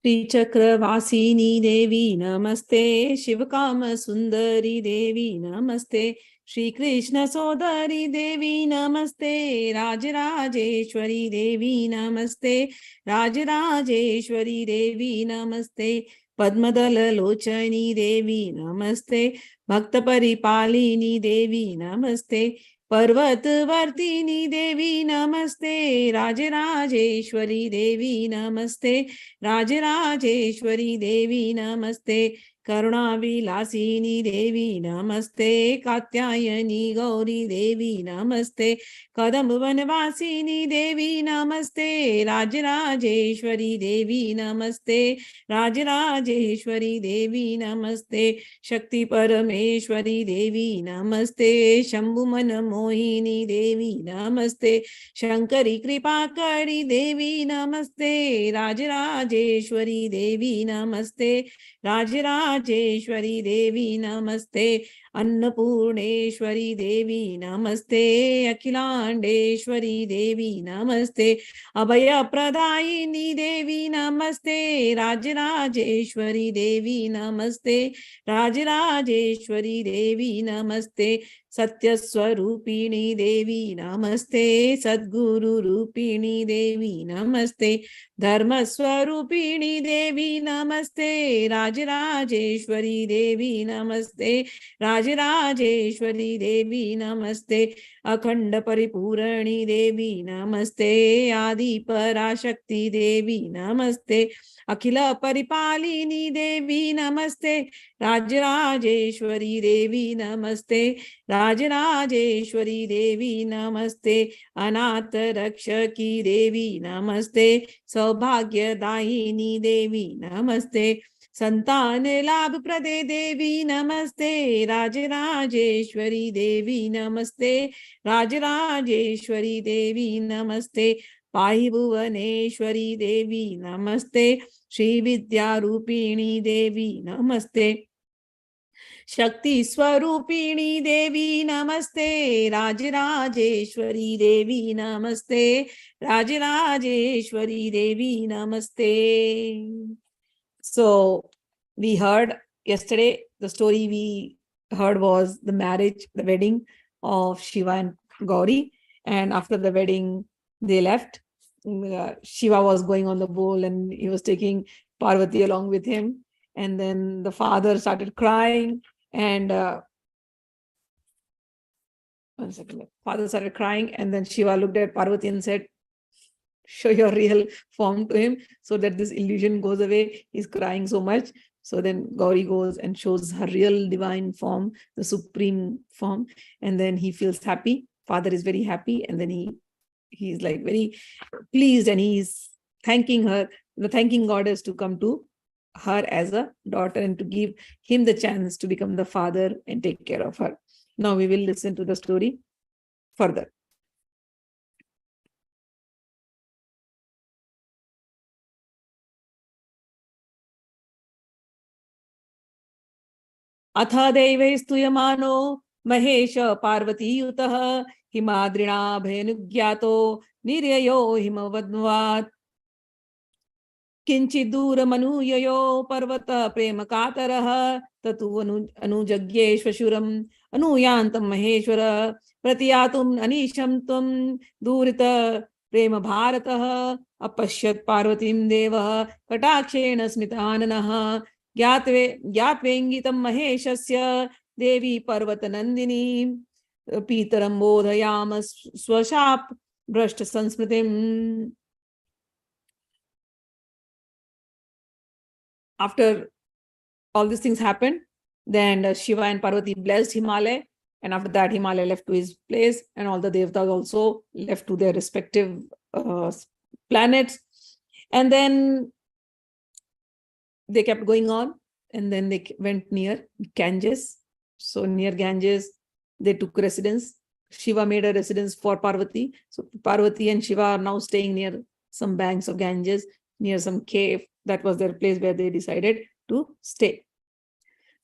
श्री चक्र वासिनी देवी नमस्ते, शिव काम सुंदरी देवी नमस्ते, श्री कृष्ण सोदरी देवी नमस्ते, राजराजेश्वरी देवी नमस्ते, राजराजेश्वरी देवी नमस्ते, पद्मदल लोचनी देवी नमस्ते, भक्त परिपालिनी देवी नमस्ते, पर्वत वर्तिनी देवी नमस्ते, राजराजेश्वरी देवी नमस्ते, राजराजेश्वरी देवी नमस्ते, करुणाविलासिनी देवी नमस्ते, कात्यायनी गौरी देवी नमस्ते, कदम्ब वनवासिनी देवी नमस्ते, राजराजेश्वरी देवी नमस्ते, राजराजेश्वरी देवी नमस्ते, शक्ति परमेश्वरी देवी नमस्ते, शंभु मन मोहिनी देवी नमस्ते, शंकरी कृपाकरी देवी नमस्ते, राजराजेश्वरी देवी नमस्ते, राजराजेश्वरी देवी नमस्ते, अन्नपूर्णेश्वरी देवी नमस्ते, अखिलांडेश्वरी देवी नमस्ते, अभय प्रदायिनी देवी नमस्ते, राजराजेश्वरी देवी नमस्ते, राजराजेश्वरी देवी नमस्ते, सत्य स्वरूपिणी देवी नमस्ते, सद्गुरु रूपिणी देवी नमस्ते, धर्म स्वरूपिणी देवी नमस्ते, राजराजेश्वरी देवी नमस्ते, राजराजेश्वरी देवी नमस्ते, अखंड परिपूरणी देवी नमस्ते, आदि पराशक्ति देवी नमस्ते, अखिल परिपालिनी देवी नमस्ते, राजराजेश्वरी देवी नमस्ते, राजराजेश्वरी देवी नमस्ते, अनाथ रक्षकी देवी नमस्ते, सौभाग्यदायिनी देवी नमस्ते, संतान लाभ प्रदे देवी नमस्ते, राजराजेश्वरी देवी नमस्ते, राजराजेश्वरी देवी नमस्ते, पाहि भुवनेश्वरी देवी नमस्ते, श्री विद्या रूपिणी देवी नमस्ते, शक्ति स्वरूपिणी देवी नमस्ते, राजराजेश्वरी देवी नमस्ते, राजराजेश्वरी देवी नमस्ते. So we heard yesterday, the story we heard was the marriage, the wedding of Shiva and Gauri, and after the wedding they left. Shiva was going on the bull and he was taking Parvati along with him, and then the father started crying. And one second, father started crying, and then Shiva looked at Parvati and said, show your real form to him so that this illusion goes away. He's crying so much. So then Gauri goes and shows her real divine form, the supreme form, and then he feels happy. Father is very happy, and then he's like very pleased, and he's thanking her, the thanking goddess to come to her as a daughter and to give him the chance to become the father and take care of her. Now we will listen to the story further. अथ दैवै स्तूयमानो महेश पार्वतीयुतः हिमाद्रिणाभयनुज्ञातो निर्ययो हिमवद्वात् किञ्चिद्दूरमनुययो पर्वत प्रेम कातरः ततु अनुजज्ञेश्वशुरम् अनुयान्तं महेश्वर प्रतियातुम् अनीशं त्वं दूरित प्रेम भारतः अपश्यत् पार्वतीं देवः कटाक्षेण स्मिताननः ज्ञात्वेङ्गितं महेशस्य देवी पर्वतनन्दिनी पीतरं बोधयाम स्वशाप भ्रष्ट संस्मृतिम्. After all these things happened, then Shiva and Parvati blessed Himalaya, and after that Himalaya left to his place, and all the Devtas also left to their respective planets. And then they kept going on, and then they went near Ganges. So near Ganges, they took residence. Shiva made a residence for Parvati. So Parvati and Shiva are now staying near some banks of Ganges, near some cave. That was their place where they decided to stay.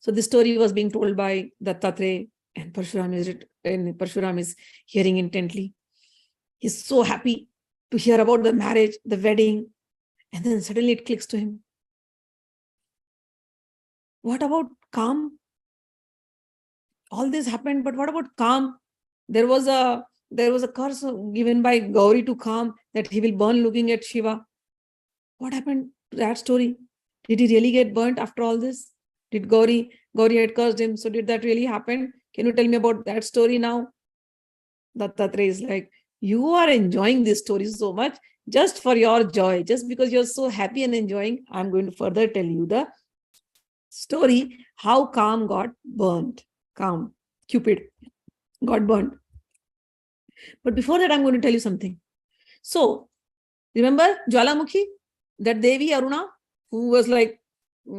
So this story was being told by Dattatreya, and Parashuram is hearing intently. He's so happy to hear about the marriage, the wedding, and then suddenly it clicks to him. What about calm? All this happened, but what about calm? There was a curse given by Gauri to calm, that he will burn looking at Shiva. What happened to that story? Did he really get burnt after all this? Did Gauri had cursed him? So did that really happen? Can you tell me about that story now? Dattatreya is like, you are enjoying this story so much just for your joy, just because you're so happy and enjoying. I'm going to further tell you the story how Calm got burnt. Calm, Cupid, got burnt. But before that, I'm going to tell you something. So, remember Jwalamukhi, that Devi Aruna, who was like,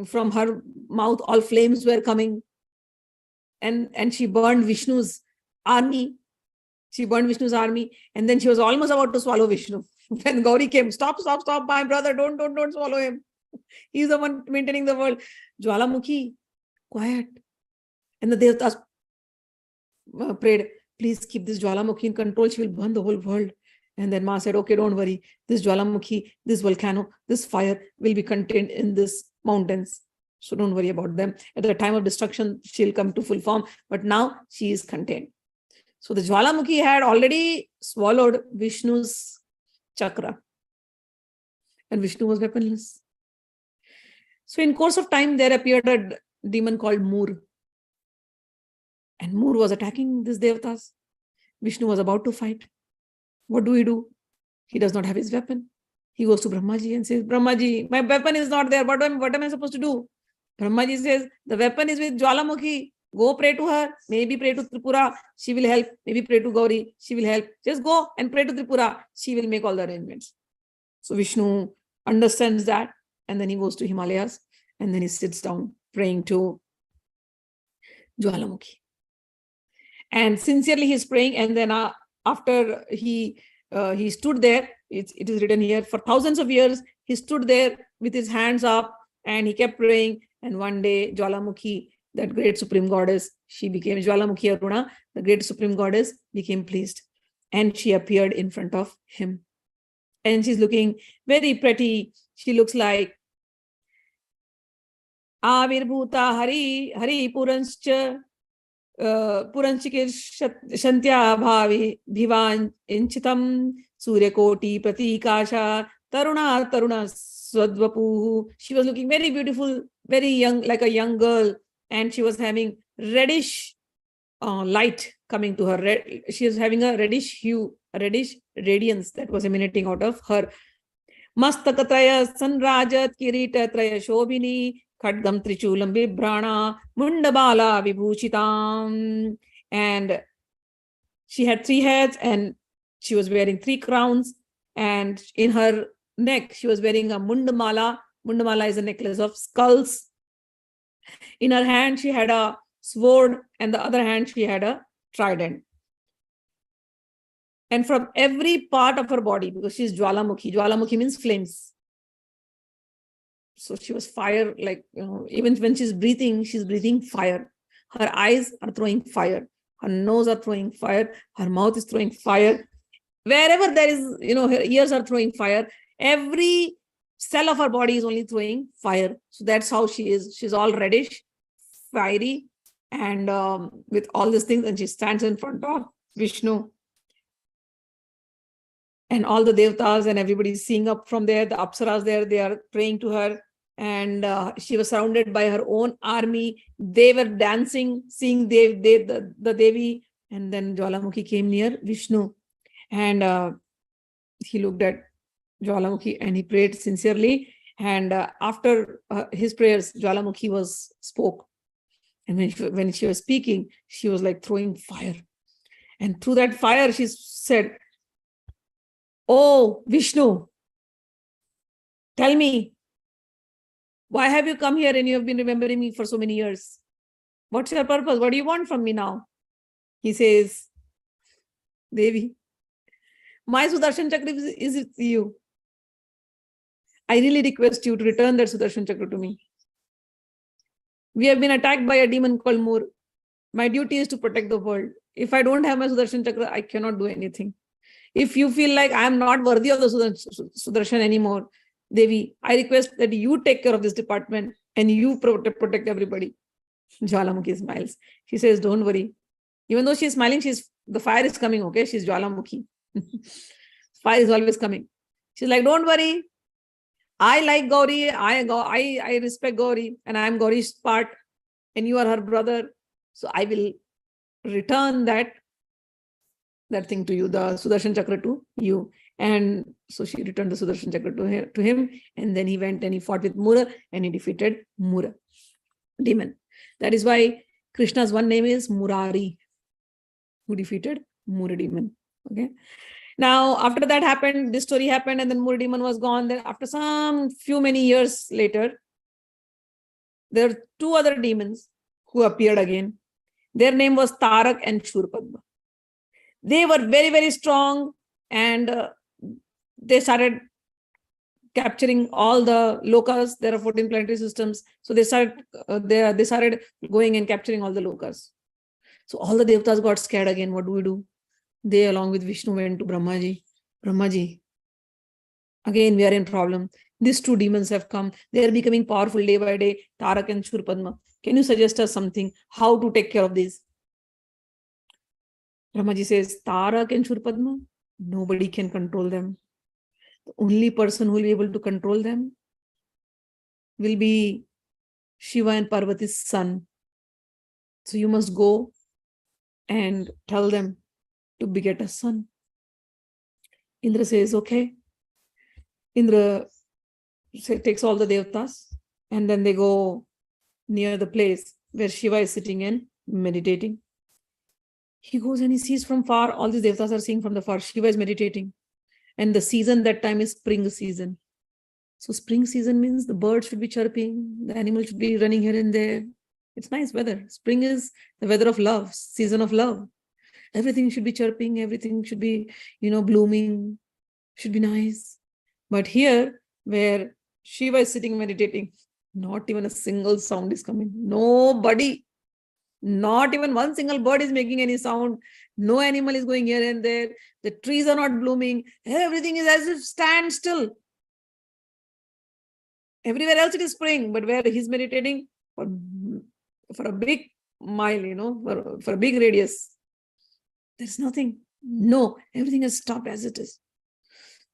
from her mouth, all flames were coming, and she burned Vishnu's army. She burned Vishnu's army, and then she was almost about to swallow Vishnu. When Gauri came, stop, my brother, don't swallow him. He's the one maintaining the world. Jwalamukhi, quiet. And the Devtas prayed, please keep this Jwalamukhi in control. She will burn the whole world. And then Maa said, okay, don't worry. This Jwalamukhi, this volcano, this fire will be contained in this mountains. So don't worry about them. At the time of destruction, she'll come to full form. But now she is contained. So the Jwalamukhi had already swallowed Vishnu's chakra. And Vishnu was weaponless. So in course of time, there appeared a demon called Moor. And Moor was attacking these Devtas. Vishnu was about to fight. What do? He does not have his weapon. He goes to Brahmaji and says, Brahmaji, my weapon is not there. What am I supposed to do? Brahmaji says, the weapon is with Jwalamukhi. Go pray to her. Maybe pray to Tripura. She will help. Maybe pray to Gauri. She will help. Just go and pray to Tripura. She will make all the arrangements. So Vishnu understands that. And then he goes to Himalayas. And then he sits down praying to Jwalamukhi. And sincerely he's praying. And then after he stood there, it is written here, for thousands of years, he stood there with his hands up and he kept praying. And one day, Jwalamukhi, that great supreme goddess, she became Jwalamukhi Aruna, the great supreme goddess, became pleased. And she appeared in front of him. And she's looking very pretty. She looks like Avirbhuta Hari Puranscha Puranchike Shantya Bhavi Bhivan Inchitam Suryakoti Pratikasha Taruna Swadvapuhu. She was looking very beautiful, very young, like a young girl, and she was having reddish light coming to her. She was having a reddish hue, a reddish radiance that was emanating out of her. Mastakatraya Sanrajat Kirita Traya Shobhini Khadgam Trichulam Vibhrana Mundabala Vibhuchitam. And she had 3 heads and she was wearing 3 crowns. And in her neck, she was wearing a Mundamala. Mundamala is a necklace of skulls. In her hand, she had a sword, and the other hand, she had a trident. And from every part of her body, because she's Jwalamukhi, Jwalamukhi means flames. So she was fire, like, even when she's breathing fire. Her eyes are throwing fire. Her nose are throwing fire. Her mouth is throwing fire. Wherever there is, her ears are throwing fire. Every cell of her body is only throwing fire. So that's how she is. She's all reddish, fiery, and with all these things. And she stands in front of Vishnu. And all the Devtas and everybody is seeing up from there. The Apsaras there, they are praying to her. And she was surrounded by her own army. They were dancing, seeing the Devi. And then Jwalamukhi came near Vishnu. And he looked at Jwalamukhi and he prayed sincerely. And after his prayers, Jwalamukhi spoke. And when she was speaking, she was like throwing fire. And through that fire, she said, "Oh, Vishnu, tell me, why have you come here and you have been remembering me for so many years? What's your purpose? What do you want from me now?" He says, "Devi, my Sudarshan Chakra is with you. I really request you to return that Sudarshan Chakra to me. We have been attacked by a demon called Moor. My duty is to protect the world. If I don't have my Sudarshan Chakra, I cannot do anything. If you feel like I am not worthy of the Sudarshan anymore, Devi, I request that you take care of this department and you protect everybody. Jwalamukhi smiles. She says, don't worry. Even though she's smiling, the fire is coming, okay? She's Jwalamukhi. Fire is always coming. She's like, don't worry. I like Gauri. I respect Gauri, and I am Gauri's part, and you are her brother. So I will return that thing to you, the Sudarshan Chakra to you. And so she returned the Sudarshan Chakra to him, and then he went and he fought with Mura and he defeated Mura, demon. That is why Krishna's one name is Murari, who defeated Mura demon. Okay. Now, after that happened, this story happened, and then Mura demon was gone. Then after some few many years later, there are two other demons who appeared again. Their name was Tarak and Shurpadma. They were very, very strong, and they started capturing all the lokas. There are 14 planetary systems. So they started going and capturing all the lokas. So all the Devtas got scared again. What do we do? They, along with Vishnu, went to Brahmaji. Brahmaji, again we are in problem. These two demons have come. They are becoming powerful day by day, Tarak and Shurpadma. Can you suggest us something? How to take care of these? Brahmaji says, Tarak and Shurpadma, nobody can control them. The only person who will be able to control them will be Shiva and Parvati's son. So you must go and tell them to beget a son. Indra says, okay. Indra takes all the Devtas, and then they go near the place where Shiva is sitting and meditating. He goes and he sees from far, all these Devtas are seeing from the far, Shiva is meditating. And the season that time is spring season. So spring season means the birds should be chirping, the animals should be running here and there. It's nice weather. Spring is the weather of love, season of love. Everything should be chirping, everything should be, blooming, should be nice. But here, where Shiva is sitting meditating, not even a single sound is coming. Nobody, not even one single bird is making any sound. No animal is going here and there. The trees are not blooming. Everything is as if stand still. Everywhere else it is spring, but where he's meditating for a big mile, for a big radius, there's nothing. No, everything has stopped as it is.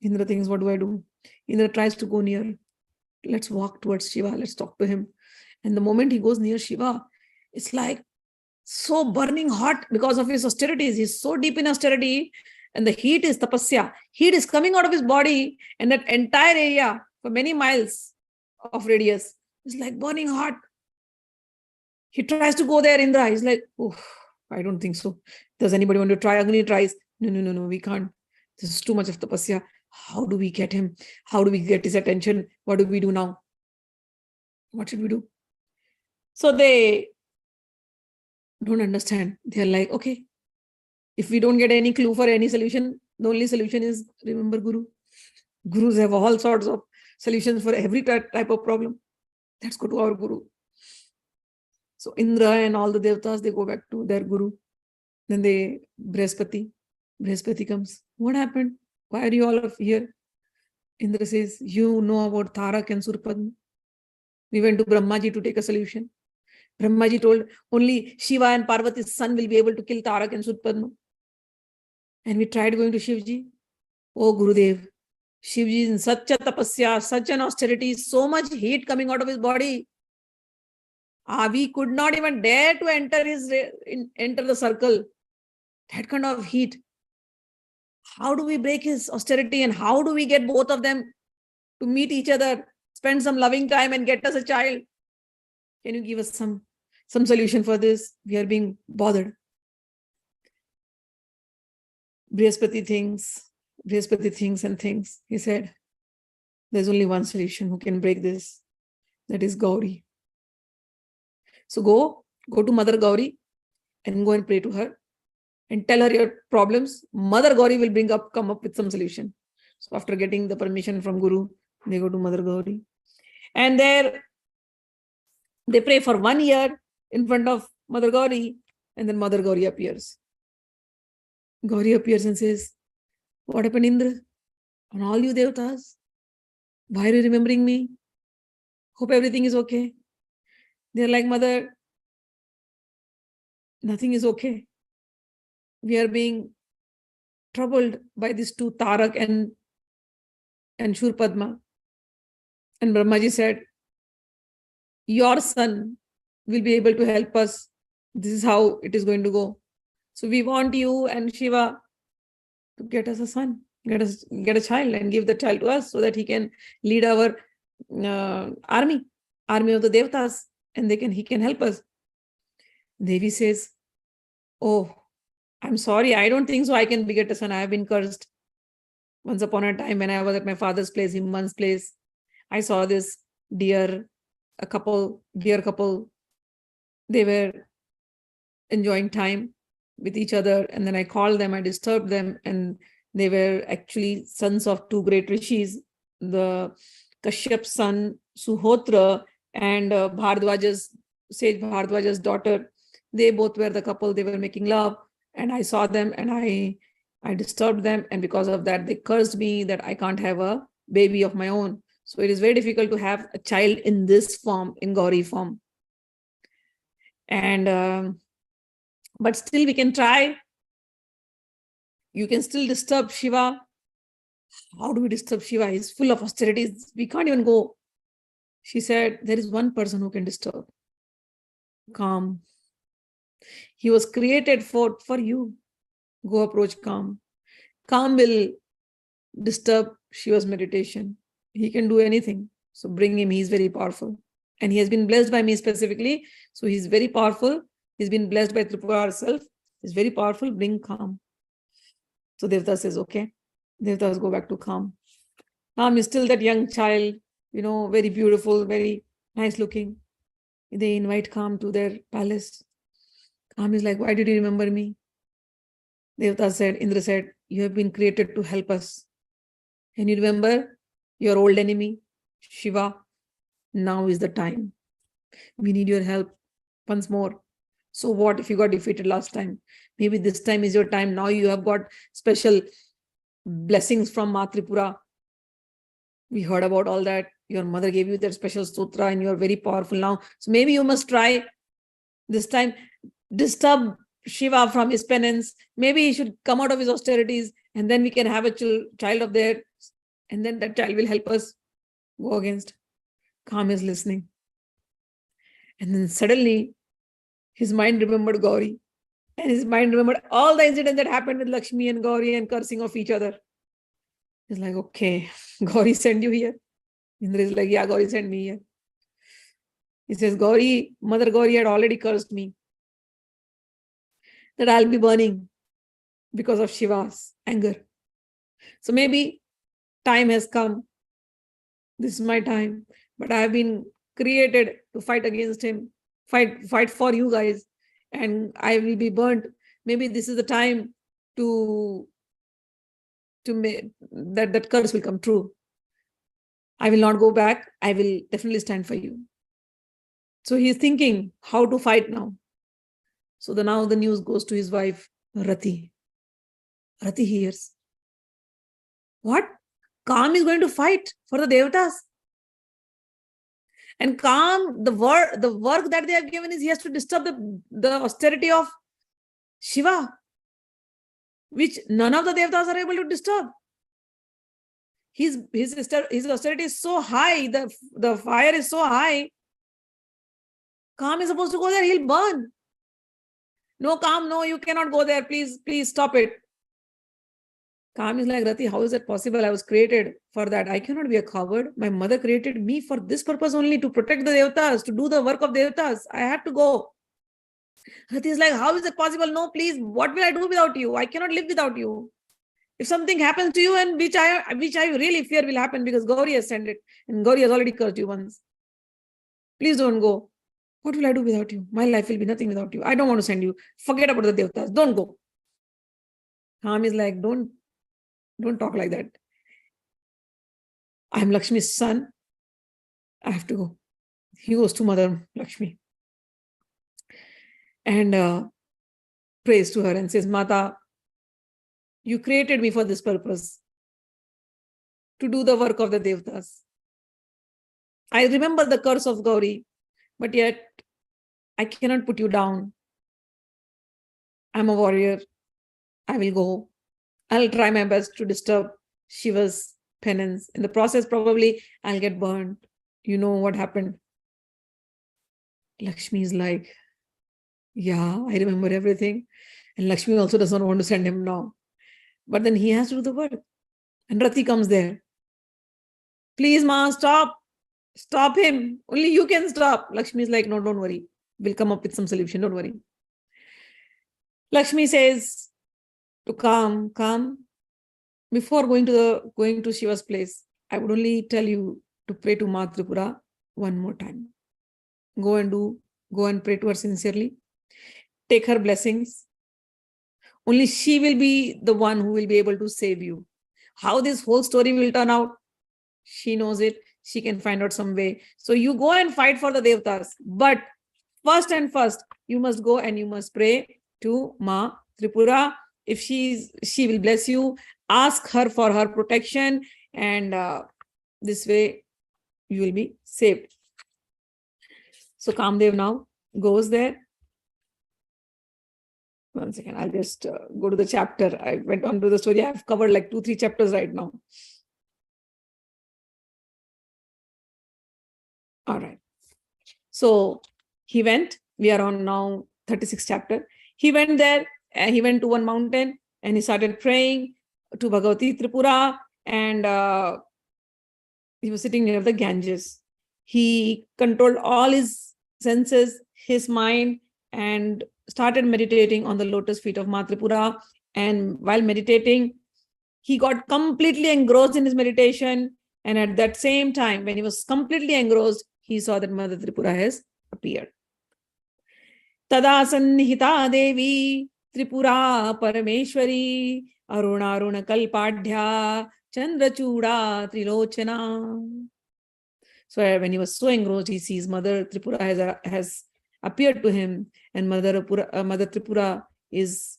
Indra thinks, what do I do? Indra tries to go near. Let's walk towards Shiva. Let's talk to him. And the moment he goes near Shiva, it's like so burning hot because of his austerities. He's so deep in austerity, and the heat is tapasya. Heat is coming out of his body, and that entire area for many miles of radius is like burning hot. He tries to go there, Indra. He's like, oh, I don't think so. Does anybody want to try? Agni tries. No, we can't. This is too much of tapasya. How do we get him? How do we get his attention? What do we do now? What should we do? So they don't understand. They're like, okay, if we don't get any clue for any solution, the only solution is remember Guru. Gurus have all sorts of solutions for every type of problem. Let's go to our Guru. So Indra and all the Devtas, they go back to their Guru. Then Brihaspati comes. What happened? Why are you all here? Indra says, you know about Tarak and Surpadma. We went to Brahmaji to take a solution. Brahmaji told only Shiva and Parvati's son will be able to kill Tarak and Surpadma. And we tried going to Shivji. Oh Gurudev, Shivji is in such a tapasya, such an austerity, so much heat coming out of his body. We could not even dare to enter the circle. That kind of heat. How do we break his austerity, and how do we get both of them to meet each other, spend some loving time and get us a child? Can you give us some solution for this? We are being bothered. Brihaspati thinks and thinks. He said, there's only one solution who can break this. That is Gauri. So go to Mother Gauri and go and pray to her and tell her your problems. Mother Gauri will come up with some solution. So after getting the permission from Guru, they go to Mother Gauri. And there they pray for 1 year in front of Mother Gauri, and then Mother Gauri appears. Gauri appears and says, what happened, Indra? And all you Devtas, Why are you remembering me? Hope everything is okay. They're like, Mother, nothing is okay. We are being troubled by these two, Tarak and Shurpadma. And Brahmaji said, your son will be able to help us. This is how it is going to go. So we want you and Shiva to get us a son, get a child and give the child to us so that he can lead our army of the Devtas, and he can help us. Devi says, oh, I'm sorry, I don't think so I can beget a son. I have been cursed. Once upon a time when I was at my father's place, Himman's place, I saw this deer couple. They were enjoying time with each other, and then I called them, I disturbed them, and they were actually sons of two great rishis, the Kashyap's son Suhotra and Sage Bhardwaja's daughter. They both were the couple. They were making love, and I saw them and I disturbed them, and because of that they cursed me that I can't have a baby of my own. So it is very difficult to have a child in this form, in Gauri form. And but still we can try. You can still disturb Shiva. How do we disturb Shiva? He's full of austerities. We can't even go. She said, there is one person who can disturb. Calm. He was created for you. Go approach Calm. Calm will disturb Shiva's meditation. He can do anything. So bring him. He's very powerful. And he has been blessed by me specifically. So he's very powerful. He's been blessed by Tripura herself. He's very powerful. Bring Calm. So Devta says, okay. Devtas go back to Calm. Calm is still that young child, very beautiful, very nice looking. They invite Calm to their palace. Calm is like, why did you remember me? Indra said, you have been created to help us. And you remember your old enemy, Shiva? Now is the time. We need your help once more. So what if you got defeated last time? Maybe this time is your time. Now you have got special blessings from Maa Tripura. We heard about all that. Your mother gave you that special sutra and you are very powerful now. So maybe you must try this time. Disturb Shiva from his penance. Maybe he should come out of his austerities, and then we can have a child of theirs, and then that child will help us go against. Calm is listening. And then suddenly his mind remembered Gauri, and his mind remembered all the incidents that happened with Lakshmi and Gauri and cursing of each other. He's like, okay, Gauri sent you here. Indra is like, yeah, Gauri sent me here. He says, Mother Gauri had already cursed me that I'll be burning because of Shiva's anger. So maybe time has come. This is my time. But I have been created to fight against him, fight for you guys, and I will be burnt. Maybe this is the time to make that curse will come true. I will not go back. I will definitely stand for you. So he is thinking how to fight now. So now the news goes to his wife, Rati. Rati hears. What? Calm is going to fight for the Devtas. And Calm, the work that they have given is he has to disturb the austerity of Shiva, which none of the Devtas are able to disturb. His austerity is so high, the fire is so high. Calm is supposed to go there, he'll burn. No, Calm, no, you cannot go there. Please stop it. Calm is like, Rati, how is that possible? I was created for that. I cannot be a coward. My mother created me for this purpose only, to protect the Devtas, to do the work of Devtas. I have to go. Rati is like, how is it possible? No, please, what will I do without you? I cannot live without you. If something happens to you, and which I really fear will happen, because Gauri has sent it, and Gauri has already cursed you once. Please don't go. What will I do without you? My life will be nothing without you. I don't want to send you. Forget about the Devtas. Don't go. Calm is like, don't talk like that. I'm Lakshmi's son. I have to go. He goes to Mother Lakshmi and prays to her and says, Mata, you created me for this purpose, to do the work of the Devtas. I remember the curse of Gauri, but yet I cannot put you down. I'm a warrior. I will go. I'll try my best to disturb Shiva's penance. In the process, probably I'll get burned. You know what happened? Lakshmi is like, yeah, I remember everything. And Lakshmi also does not want to send him now. But then he has to do the work. And Rati comes there. Please, Ma, stop. Stop him. Only you can stop. Lakshmi is like, no, don't worry. We'll come up with some solution. Don't worry. Lakshmi says to calm. Before going to Shiva's place, I would only tell you to pray to Maa Tripura one more time. Go and pray to her sincerely. Take her blessings. Only she will be the one who will be able to save you. How this whole story will turn out, she knows it. She can find out some way. So you go and fight for the Devtas. But first and first, you must go and you must pray to Maa Tripura. If she will bless you, ask her for her protection, and this way you will be saved. So Kamdev now goes there. One second, I'll just go to the chapter. I went on to the story. I've covered like 2-3 chapters right now. All right. So he went. We are on now 36th chapter. He went there. He went to one mountain and he started praying to Bhagavati Tripura, and he was sitting near the Ganges. He controlled all his senses, his mind, and started meditating on the lotus feet of Maa Tripura. And while meditating, he got completely engrossed in his meditation. And at that same time, when he was completely engrossed, he saw that Mother Tripura has appeared. Tada sannihita Devi Tripura Parameshwari Aruna Kalpadhya Chandra Chuda Trilochana. So when he was so engrossed, he sees Mother Tripura has appeared to him, and Mother Tripura is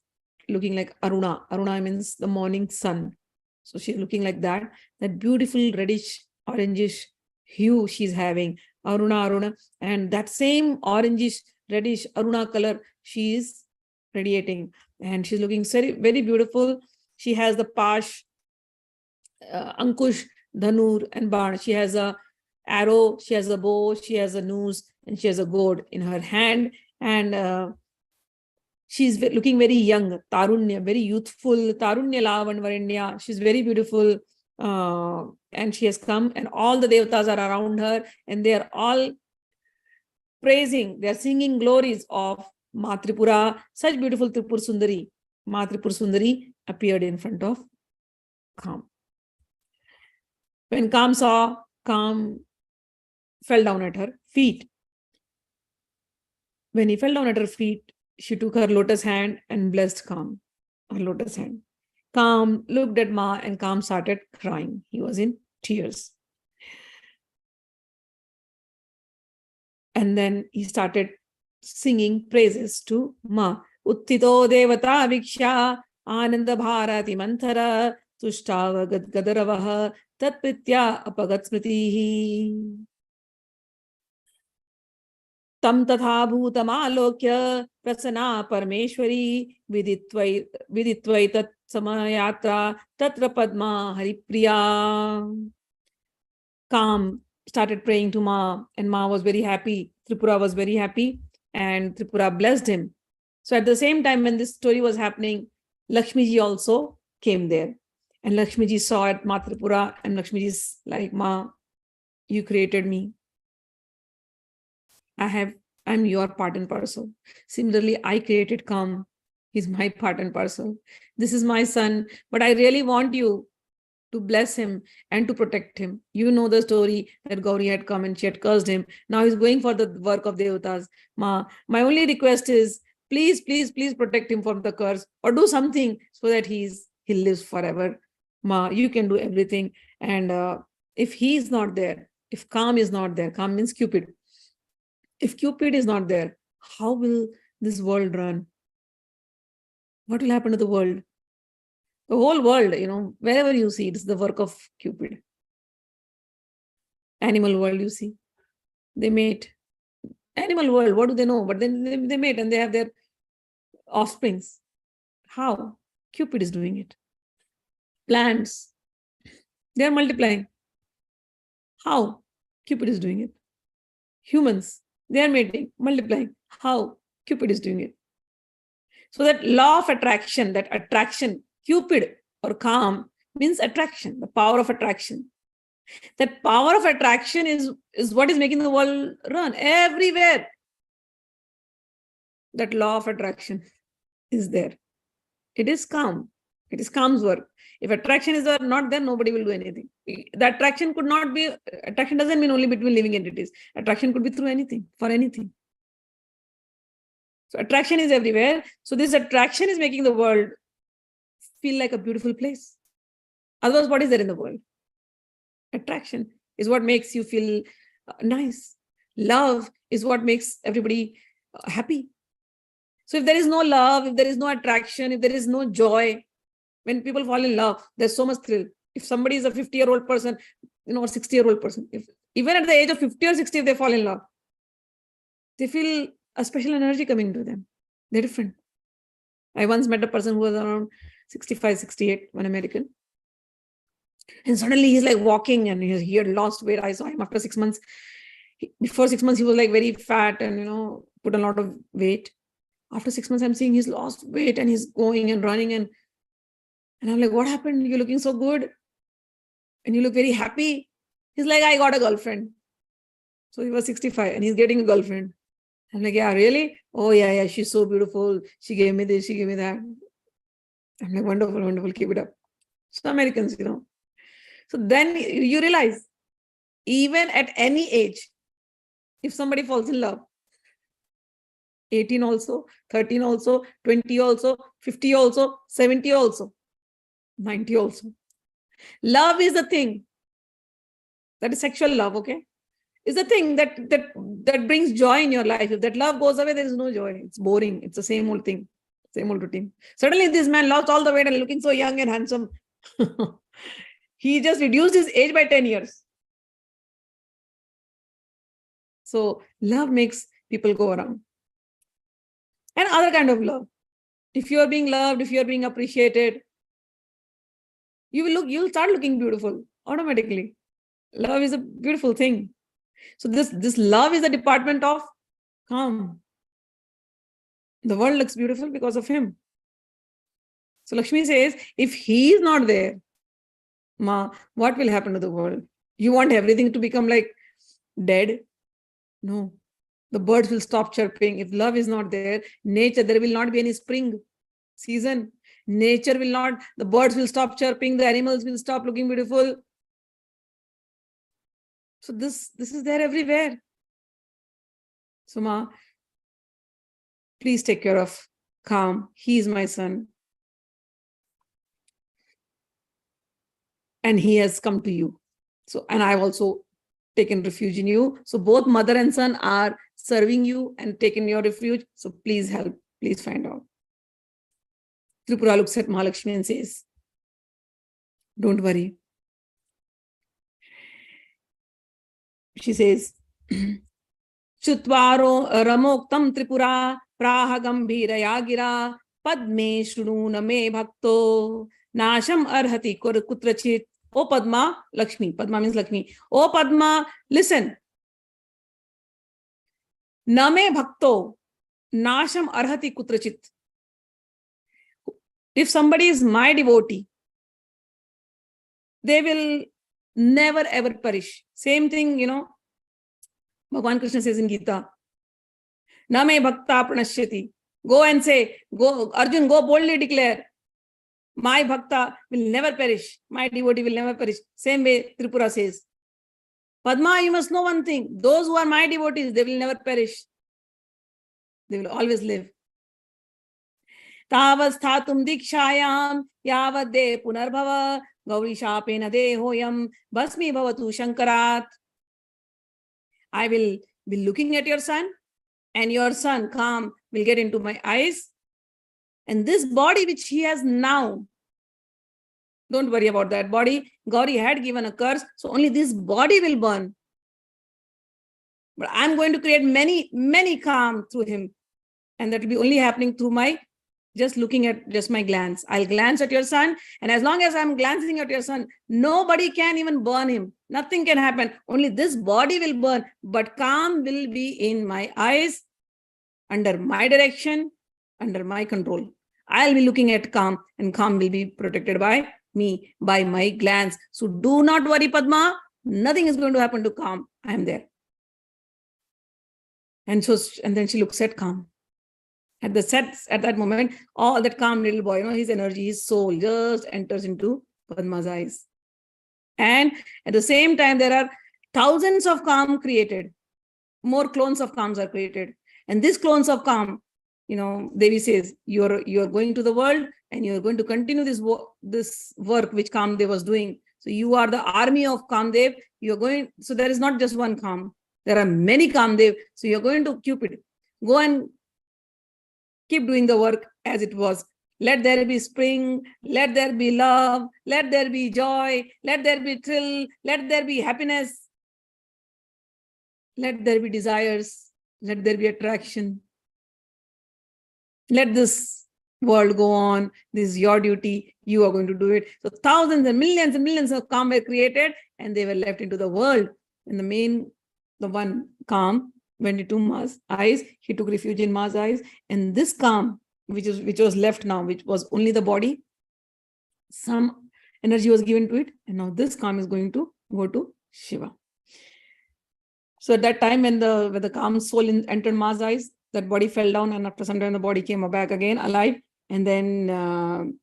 looking like Aruna. Aruna means the morning sun. So she's looking like that beautiful reddish, orangish hue she's having. Aruna. And that same orangish, reddish Aruna color she is radiating. And she's looking very, very beautiful. She has the Pash, Ankush, Dhanur, and Baan. She has a arrow, she has a bow, she has a noose, and she has a gourd in her hand. And she's looking very young, Tarunya, very youthful, Tarunya Lavan Varanya. She's very beautiful. And she has come, and all the Devtas are around her, and they are all praising, they are singing glories of Maa Tripura. Such beautiful Tripur Sundari. Maa Tripur Sundari appeared in front of Kam. When Kam saw, Kam fell down at her feet. When he fell down at her feet, she took her lotus hand and blessed Kam, her lotus hand. Kam looked at Ma, and Kam started crying. He was in tears. And then he started singing praises to Ma. Uttito devata viksha ananda bharati mantara tushtava gadaravaha tatpritya apagat smritihi. Tam tatha bhutamālokya prasana parameshwari vidittvai tat samayatra tatra padma haripriya. Kam started praying to Ma, and Ma was very happy. Tripura was very happy, and Tripura blessed him. So at the same time when this story was happening, Lakshmi ji also came there. And Lakshmi ji saw at Maa Tripura, and Lakshmi ji is like, Ma, you created me. I'm your part and parcel. Similarly, I created Kam. He's my part and parcel. This is my son, but I really want you to bless him and to protect him. You know the story that Gauri had come and she had cursed him. Now he's going for the work of Devtas. Ma, my only request is, please protect him from the curse, or do something so that he lives forever. Ma, you can do everything. And if he is not there, if Kam is not there, Kam means Cupid. If Cupid is not there, how will this world run? What will happen to the world? The whole world, wherever you see, it's the work of Cupid. Animal world, you see. They mate. Animal world, what do they know? But then they mate and they have their offsprings. How? Cupid is doing it. Plants, they are multiplying. How? Cupid is doing it. Humans, they are mating, multiplying. How? Cupid is doing it. So that law of attraction, that attraction, Cupid or calm means attraction, the power of attraction. That power of attraction is what is making the world run everywhere. That law of attraction is there. It is calm. It is calm's work. If attraction is not there, nobody will do anything. The attraction could not be, attraction doesn't mean only between living entities. Attraction could be through anything, for anything. So attraction is everywhere. So this attraction is making the world feel like a beautiful place. Otherwise, what is there in the world? Attraction is what makes you feel nice. Love is what makes everybody happy. So if there is no love, if there is no attraction, if there is no joy, when people fall in love, there's so much thrill. If somebody is a 50-year-old person, or 60-year-old person, if even at the age of 50 or 60, if they fall in love, they feel a special energy coming to them. They're different. I once met a person who was around 65, 68, one American. And suddenly he's like walking and he had lost weight. I saw him after 6 months. Before 6 months, he was like very fat and, put a lot of weight. After 6 months, I'm seeing he's lost weight and he's going and running. And I'm like, what happened? You're looking so good. And you look very happy. He's like, I got a girlfriend. So he was 65 and he's getting a girlfriend. I'm like, yeah, really? Oh, yeah, she's so beautiful. She gave me this, she gave me that. I'm like, wonderful, wonderful, keep it up. So Americans, So then you realize, even at any age, if somebody falls in love, 18 also, 13 also, 20 also, 50 also, 70 also, 90 also. Love is the thing. That is sexual love, okay? Is the thing that brings joy in your life. If that love goes away, there is no joy. It's boring. It's the same old thing, same old routine. Suddenly this man lost all the weight and looking so young and handsome. He just reduced his age by 10 years. So love makes people go around. And other kind of love. If you are being loved, if you are being appreciated, you'll start looking beautiful automatically. Love is a beautiful thing. So this love is the department of calm. The world looks beautiful because of him. So Lakshmi says, if he is not there, Ma, what will happen to the world? You want everything to become like dead? No. The birds will stop chirping. If love is not there, there will not be any spring season. Nature will not, the birds will stop chirping, the animals will stop looking beautiful. So this is there everywhere. So Ma, please take care of calm. He is my son. And he has come to you. So, and I've also taken refuge in you. So both mother and son are serving you and taken your refuge. So please help. Please find out. Tripura looks at Mahalakshmi and says, don't worry. She says, Chutvaro ramoktam Tripura praha gambhiraya gira padme shrununa me bhakto nasham arhati kutrachit. Oh Padma, Lakshmi. Padma means Lakshmi. Oh Padma, listen. Name bhakto nasham arhati kutrachit. If somebody is my devotee, they will never ever perish. Same thing, Bhagavan Krishna says in Gita, Name bhakta pranashyati. Go and say, go, Arjun, go boldly declare, my bhakta will never perish. My devotee will never perish. Same way Tripura says. Padma, you must know one thing. Those who are my devotees, they will never perish. They will always live. Tavasthatum dikshayam yavade punarbhava gauri shapena dehoyam basmi bhavatu shankarat. I will be looking at your son, and your son, calm, will get into my eyes. And this body which he has now, don't worry about that body. Gauri had given a curse, so only this body will burn. But I'm going to create many, many calm through him. And that will be only happening through my just looking at just my glance. I'll glance at your son. And as long as I'm glancing at your son, nobody can even burn him. Nothing can happen. Only this body will burn. But calm will be in my eyes, under my direction, under my control. I'll be looking at calm, and calm will be protected by me, by my glance. So do not worry, Padma. Nothing is going to happen to calm. I am there. And then she looks at calm. At that moment, all that calm little boy, his energy, his soul just enters into Padma's eyes. And at the same time, there are thousands of calm created. More clones of calms are created. And these clones of calm, Devi says, you're going to the world and you're going to continue this work which Kamdev was doing. So you are the army of Kamdev. So there is not just one Kam. There are many Kamdev. So you're going to Cupid. Go and keep doing the work as it was. Let there be spring, let there be love, let there be joy, let there be thrill, let there be happiness, let there be desires, let there be attraction. Let this world go on. This is your duty. You are going to do it. So thousands and millions of calm were created and they were left into the world. And the one calm went into Maa's eyes. He took refuge in Maa's eyes. And this calm, which was left now, which was only the body, some energy was given to it. And now this calm is going to go to Shiva. So at that time, when the calm soul entered Maa's eyes, that body fell down, and after some time, the body came back again alive. And then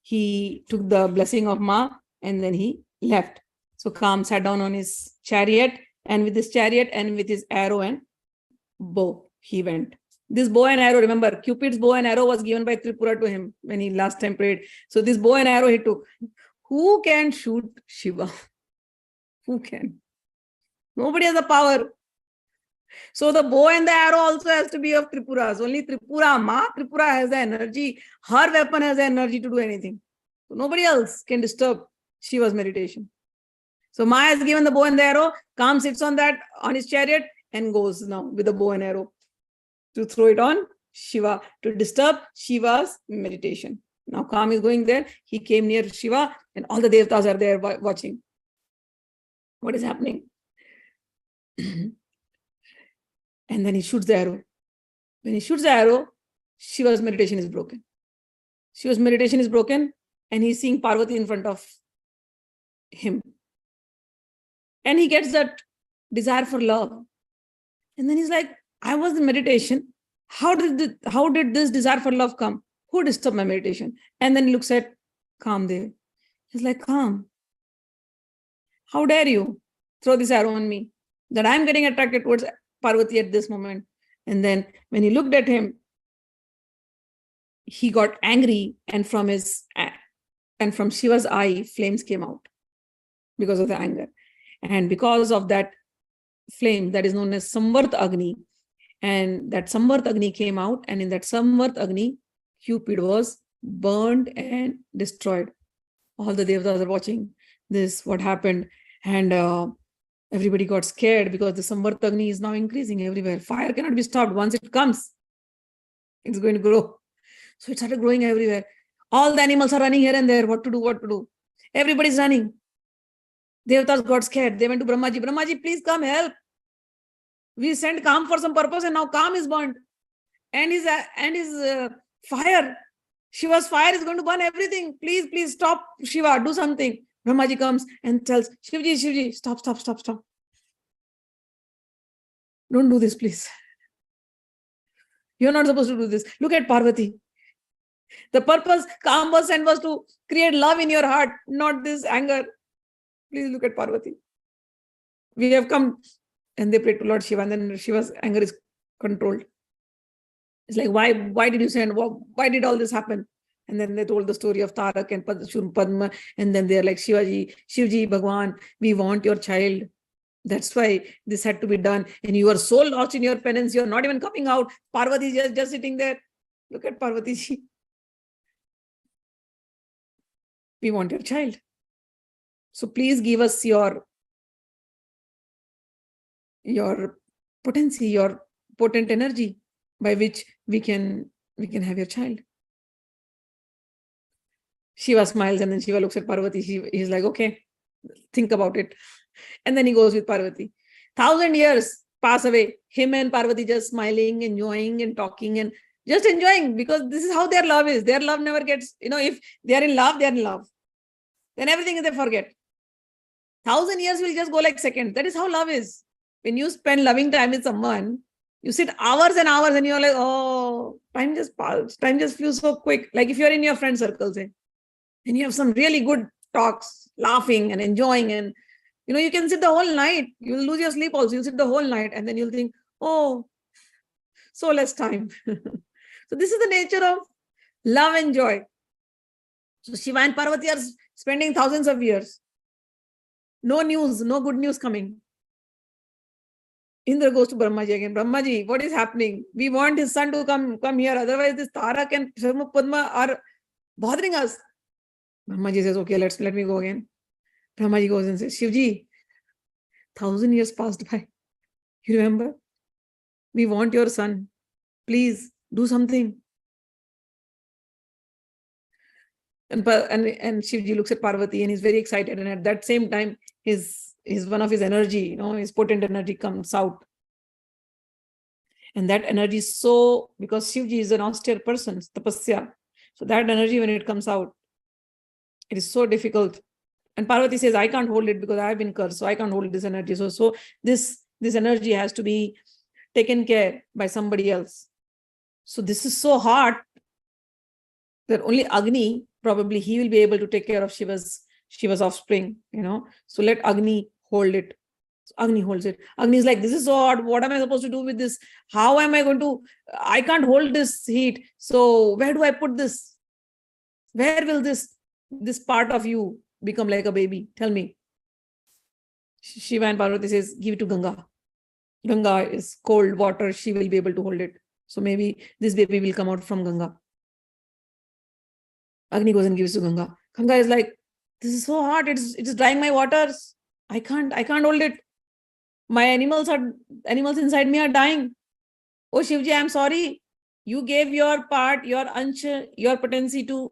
he took the blessing of Maa, and then he left. So calm sat down on his chariot, and with his chariot and with his arrow and bow, he went. This bow and arrow, remember, Cupid's bow and arrow was given by Tripura to him when he last time prayed. So this bow and arrow he took. Who can shoot Shiva? Who can? Nobody has the power. So the bow and the arrow also has to be of Tripura's. Only Tripura, Maa Tripura has the energy. Her weapon has the energy to do anything. So nobody else can disturb Shiva's meditation. So Maa has given the bow and the arrow. Kam sits on his chariot and goes now with the bow and arrow to throw it on Shiva, to disturb Shiva's meditation. Now Kam is going there. He came near Shiva and all the Devtas are there watching. What is happening? And then he shoots the arrow. When he shoots the arrow, Shiva's meditation is broken. Shiva's meditation is broken and he's seeing Parvati in front of him. And he gets that desire for love. And then he's like, I was in meditation. How did this desire for love come? Who disturbed my meditation? And then he looks at Kamdev. He's like, Kam, how dare you throw this arrow on me? That I'm getting attracted towards Parvati at this moment. And then when he looked at him, he got angry, and from Shiva's eye, flames came out because of the anger. And because of that flame, that is known as Samvart Agni. And that Samvart Agni came out, and in that Samvart Agni, Cupid was burned and destroyed. All the Devtas are watching this, what happened. And everybody got scared because the Samvart Agni is now increasing everywhere. Fire cannot be stopped. Once it comes, it's going to grow. So it started growing everywhere. All the animals are running here and there. What to do? Everybody's running. Devtas got scared. They went to Brahmaji. Brahmaji, please come help. We sent Kam for some purpose and now Kam is burned. And his fire, Shiva's fire is going to burn everything. Please stop Shiva. Do something. Brahmaji comes and tells, Shivji, stop. Don't do this, please. You're not supposed to do this. Look at Parvati. The purpose Kam was sent was to create love in your heart, not this anger. Please look at Parvati. We have come, and they prayed to Lord Shiva, and then Shiva's anger is controlled. It's like, why did you send? Why did all this happen? And then they told the story of Tarak and Parashuram Padma. And then they're like, Shivji, Bhagwan, we want your child. That's why this had to be done. And you are so lost in your penance, you're not even coming out. Parvati is just sitting there. Look at Parvati. We want your child. So please give us your potency, your potent energy by which we can have your child. Shiva smiles and then Shiva looks at Parvati. He's like, okay, think about it. And then he goes with Parvati. 1,000 years pass away. Him and Parvati just smiling, enjoying and talking and just enjoying, because this is how their love is. Their love never gets, if they are in love, they are in love. Then everything they forget. 1,000 years will just go like seconds. That is how love is. When you spend loving time with someone, you sit hours and hours and you're like, oh, time just passed. Time just feels so quick. Like if you're in your friend circle, say, and you have some really good talks, laughing and enjoying, and you can sit the whole night. You'll lose your sleep also. You'll sit the whole night and then you'll think, oh, so less time. So this is the nature of love and joy. So Shiva and Parvati are spending thousands of years. No news, no good news coming. Indra goes to Brahmaji again. Brahmaji, what is happening? We want his son to come here. Otherwise, this Tarak and Padma are bothering us. Brahmaji says, okay, let me go again. Brahmaji goes and says, Shivji, 1,000 years passed by. You remember? We want your son. Please do something. And Shivji looks at Parvati and he's very excited. And at that same time, his one of his energy, his potent energy comes out. And that energy is so, because Shivji is an austere person, tapasya. So that energy, when it comes out, it is so difficult. And Parvati says, I can't hold it because I have been cursed. So I can't hold this energy. So this energy has to be taken care by somebody else. So this is so hard that only Agni, probably he will be able to take care of Shiva's offspring, So let Agni hold it. So Agni holds it. Agni is like, this is so hard. What am I supposed to do with this? How am I going to, I can't hold this heat. So where do I put this? Where will this part of you become like a baby? Tell me. Shiva and Parvati says, give it to Ganga. Ganga is cold water. She will be able to hold it. So maybe this baby will come out from Ganga. Agni goes and gives to Ganga. Ganga is like, this is so hard. It's drying my waters. I can't hold it. My animals inside me are dying. Oh Shivji, I'm sorry. You gave your part, your ansha, your potency to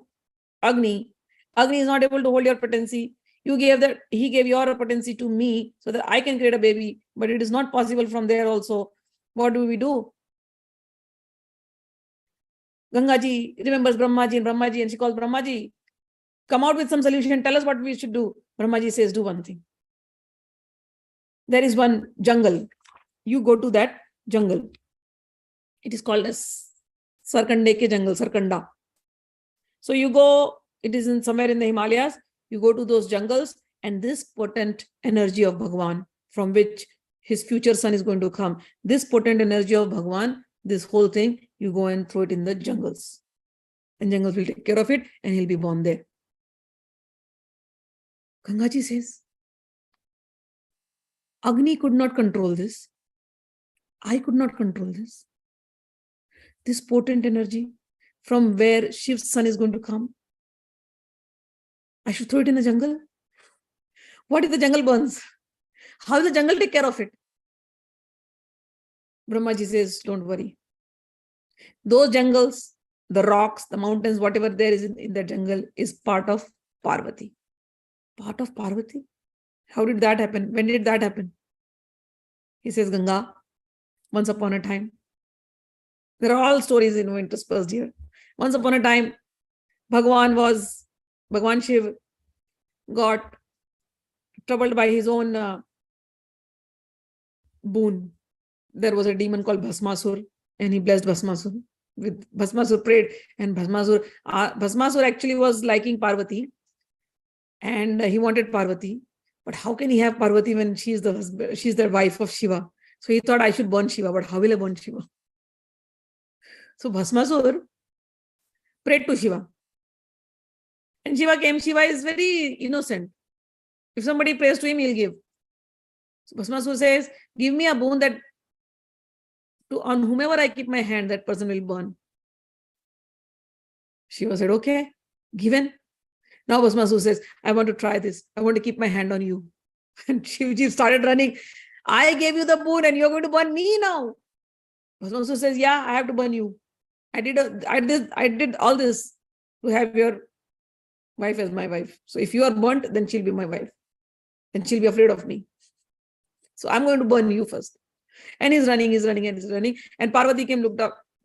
Agni. Agni is not able to hold your potency. He gave your potency to me so that I can create a baby, but it is not possible from there also. What do we do? Gangaji remembers Brahmaji and she calls Brahmaji, come out with some solution. Tell us what we should do. Brahmaji says, do one thing. There is one jungle. You go to that jungle. It is called as Sarkande ke jungle, Sarkanda. So you go, it is somewhere in the Himalayas. You go to those jungles and this potent energy of Bhagwan from which his future son is going to come. This potent energy of Bhagwan, this whole thing, you go and throw it in the jungles. And jungles will take care of it and he'll be born there. Gangaji says, Agni could not control this. I could not control this. This potent energy from where Shiv's son is going to come. I should throw it in the jungle. What if the jungle burns? How will the jungle take care of it? Brahmaji says, don't worry. Those jungles, the rocks, the mountains, whatever there is in the jungle is part of Parvati. Part of Parvati? How did that happen? When did that happen? He says, Ganga, once upon a time. There are all stories interspersed here. Once upon a time, Bhagwan Shiv got troubled by his own boon. There was a demon called Bhasmasur and he blessed Bhasmasur. Bhasmasur prayed and Bhasmasur actually was liking Parvati and he wanted Parvati. But how can he have Parvati when she's the wife of Shiva? So he thought, I should burn Shiva, but how will I burn Shiva? So Bhasmasur prayed to Shiva. And Shiva came. Shiva is very innocent. If somebody prays to him, he'll give. So Bhasmasur says, give me a boon that on whomever I keep my hand, that person will burn. Shiva said, okay, given. Now Bhasmasur says, I want to try this. I want to keep my hand on you. And Shivji started running. I gave you the boon and you're going to burn me now. Husband also says, yeah, I have to burn you. I did all this to have your wife as my wife. So if you are burnt, then she'll be my wife. Then she'll be afraid of me. So I'm going to burn you first. And he's running. And Parvati came,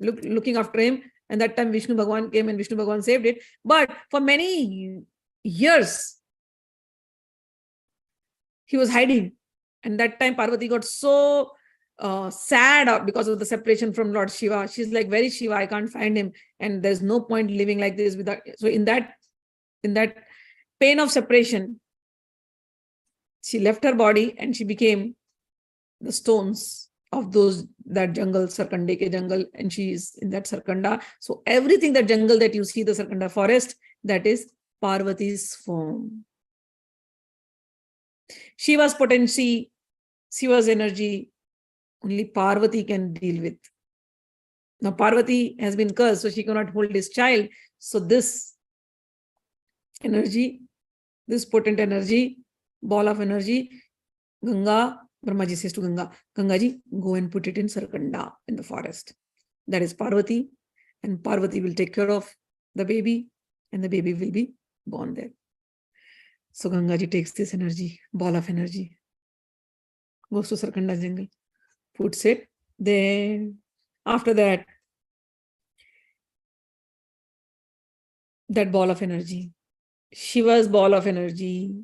looking after him. And that time Vishnu Bhagwan came and Vishnu Bhagwan saved it. But for many years, he was hiding. And that time Parvati got so sad because of the separation from Lord Shiva. She's like, where is Shiva? I can't find him. And there's no point living like this without. So in that pain of separation, she left her body and she became the stones of that jungle, Sarkande ke jungle, and she is in that Sarkanda. So everything, that jungle that you see, the Sarkanda forest, that is Parvati's form. Shiva's potency, Shiva's energy, only Parvati can deal with. Now Parvati has been cursed, so she cannot hold his child. So this energy, this potent energy, ball of energy, Ganga, Brahmaji says to Ganga, Gangaji, go and put it in Sarkanda, in the forest. That is Parvati, and Parvati will take care of the baby, and the baby will be born there. So Gangaji takes this energy, ball of energy, goes to Sarkanda jungle, puts it there. After that, that ball of energy, Shiva's ball of energy,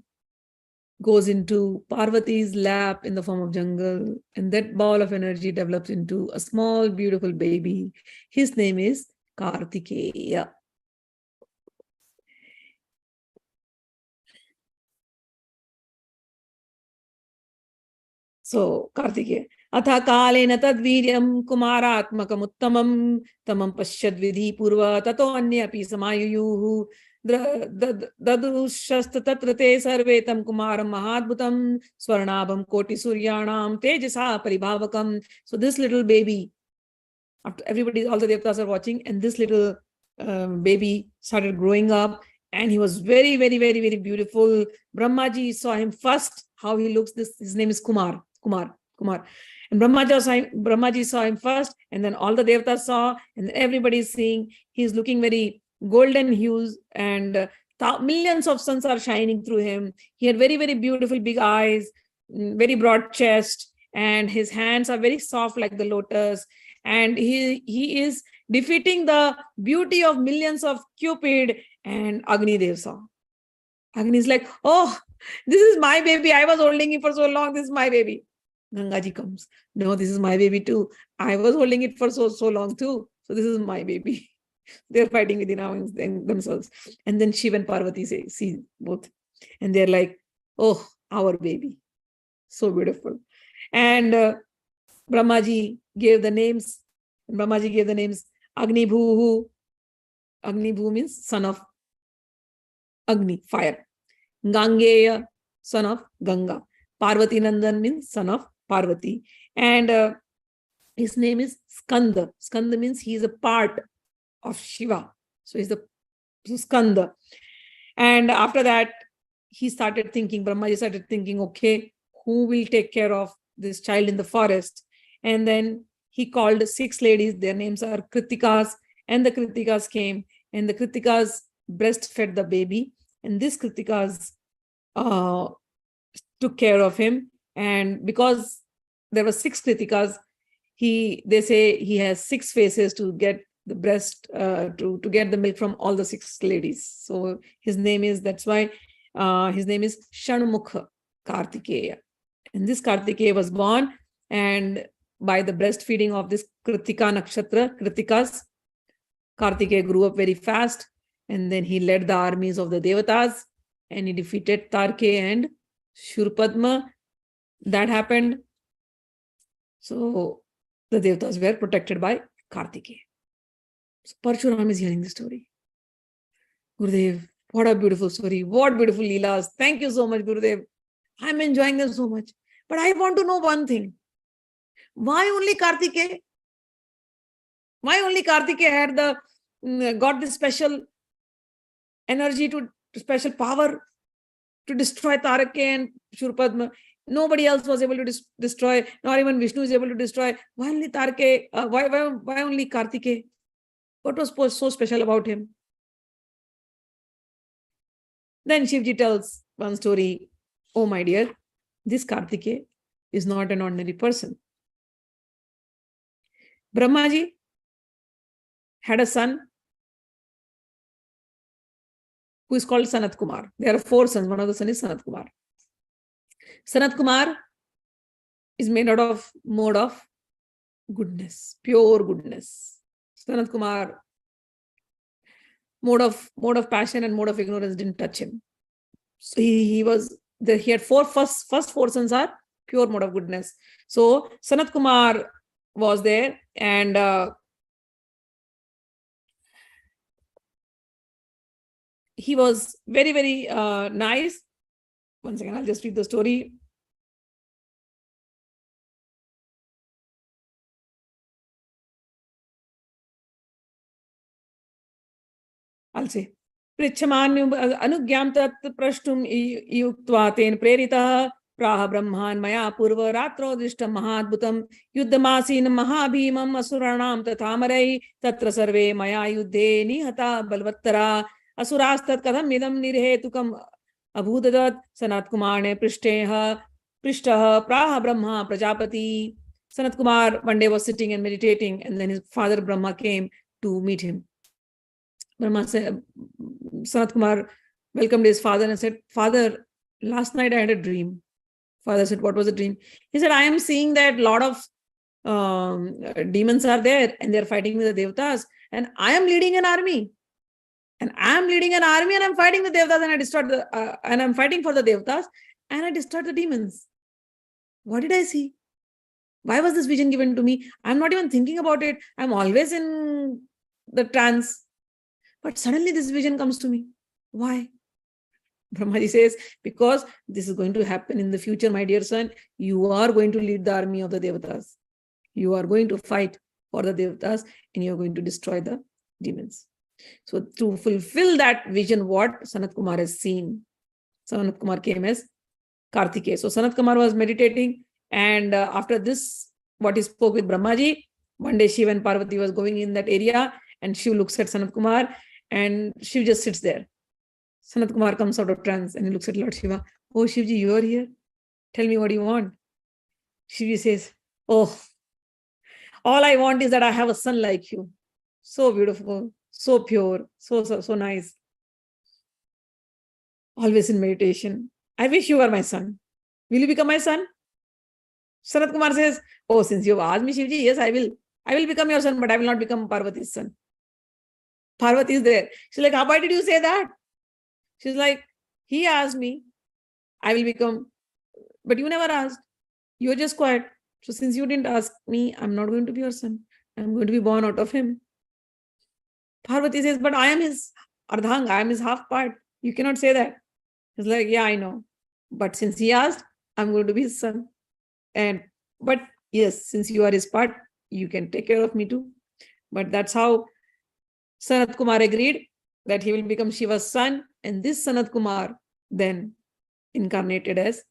goes into Parvati's lap in the form of jungle, and that ball of energy develops into a small, beautiful baby. His name is Kartikeya. So, Kartikeya. Atha kalena tadviryam kumaratmakam uttamam tamam pashyad vidhi purva tato anyapi samayuyuhu dadushast tatrate sarvetam kumaram mahadbhutam swarnabham koti suryanam tejasa paribhavakam. So this little baby, after everybody, all the Devtas are watching, and this little baby started growing up, and he was very, very, very, very beautiful. Brahmaji saw him first, how he looks. His name is Kumar. And Brahmaji saw him first, and then all the Devtas saw, and everybody is seeing. He's looking very golden hues, and millions of suns are shining through him. He had very, very beautiful big eyes, very broad chest, and his hands are very soft like the lotus. And he is defeating the beauty of millions of Cupid. And Agni Dev saw. Agni is like, oh, this is my baby. I was holding him for so long. This is my baby. Gangaji comes. No, this is my baby too. I was holding it for so long too. So this is my baby. They're fighting within themselves. And then Shiva and Parvati see both. And they're like, oh, our baby. So beautiful. And Brahmaji gave the names. Agni Bhuhu. Agni Bhu means son of Agni, fire. Gangeya, son of Ganga. Parvati Nandan means son of Parvati. And his name is Skanda. Skanda means he is a part of Shiva. So he's the Skanda. And after that, Brahmaji started thinking, okay, who will take care of this child in the forest? And then he called 6 ladies. Their names are Kritikas. And the Kritikas came. And the Kritikas breastfed the baby. And these Kritikas took care of him. And because there were 6 Kritikas, they say he has 6 faces to get the breast, to get the milk from all the 6 ladies. So his name is, that's why his name is Shanmukha Kartikeya. And this Kartikeya was born, and by the breastfeeding of this Kritika Nakshatra, Kritikas, Kartikeya grew up very fast, and then he led the armies of the Devatas, and he defeated Tarke and Shurpadma. That happened. So the Devatas were protected by Kartikeya. So Parashuram is hearing the story. Gurudev, what a beautiful story. What beautiful Leelas. Thank you so much, Gurudev. I'm enjoying them so much. But I want to know one thing. Why only Kartikeya? Why only Kartikeya had got this special energy, special power to destroy Tarak and Shurpadma? Nobody else was able to destroy, not even Vishnu is able to destroy. Why only Tarke? Why only Kartikey? What was so special about him? Then Shivji tells one story. Oh, my dear, this Kartikey is not an ordinary person. Brahmaji had a son who is called Sanat Kumar. There are 4 sons. One of the sons is Sanat Kumar. Sanat Kumar is made out of mode of goodness, pure goodness. Sanat Kumar, mode of passion and mode of ignorance didn't touch him. So he had first 4 sons are pure mode of goodness. So Sanat Kumar was there, and he was very, very nice. One second, I'll just read the story. I'll say. Prichaman anugyam tat prashtum yuktva ten preritah praha brahman maya purva ratro drishtam mahadbhutam yuddhamasin mahabhimam asuranam tathamarai tatra sarve maya yuddhe nihata balvattara asurastat kadam idam nirhetukam abhudadat. Sanat Kumar ne prishtah praha brahma prajapati. Sanat Kumar one day was sitting and meditating, and then his father Brahma came to meet him. Brahma said, Sanat Kumar welcomed his father and said, Father, last night I had a dream. Father said, what was the dream? He said, I am seeing that a lot of demons are there and they're fighting with the Devtas, and I am leading an army. And I'm fighting the Devtas, and I destroyed and I'm fighting for the Devtas, and I destroyed the demons. What did I see? Why was this vision given to me? I'm not even thinking about it. I'm always in the trance. But suddenly this vision comes to me. Why? Brahmaji says, because this is going to happen in the future, my dear son. You are going to lead the army of the Devtas. You are going to fight for the Devtas, and you are going to destroy the demons. So to fulfill that vision, what Sanat Kumar has seen, Sanat Kumar came as Kartikey. So Sanat Kumar was meditating, and after this, what he spoke with Brahmaji, one day Shiva and Parvati was going in that area, and Shiva looks at Sanat Kumar, and Shiva just sits there. Sanat Kumar comes out of trance and he looks at Lord Shiva. Oh, Shivji, you are here? Tell me what you want. Shivji says, oh, all I want is that I have a son like you. So beautiful, so pure, so nice. Always in meditation. I wish you were my son. Will you become my son? Sanat Kumar says, oh, since you have asked me, Shivji, yes, I will. I will become your son, but I will not become Parvati's son. Parvati is there. She's like, why did you say that? She's like, he asked me, I will become, but you never asked. You're just quiet. So since you didn't ask me, I'm not going to be your son. I'm going to be born out of him. Parvati says, but I am his ardhang. I am his half part. You cannot say that. He's like, yeah, I know. But since he asked, I'm going to be his son. But yes, since you are his part, you can take care of me too. But that's how Sanat Kumar agreed that he will become Shiva's son. And this Sanat Kumar then incarnated as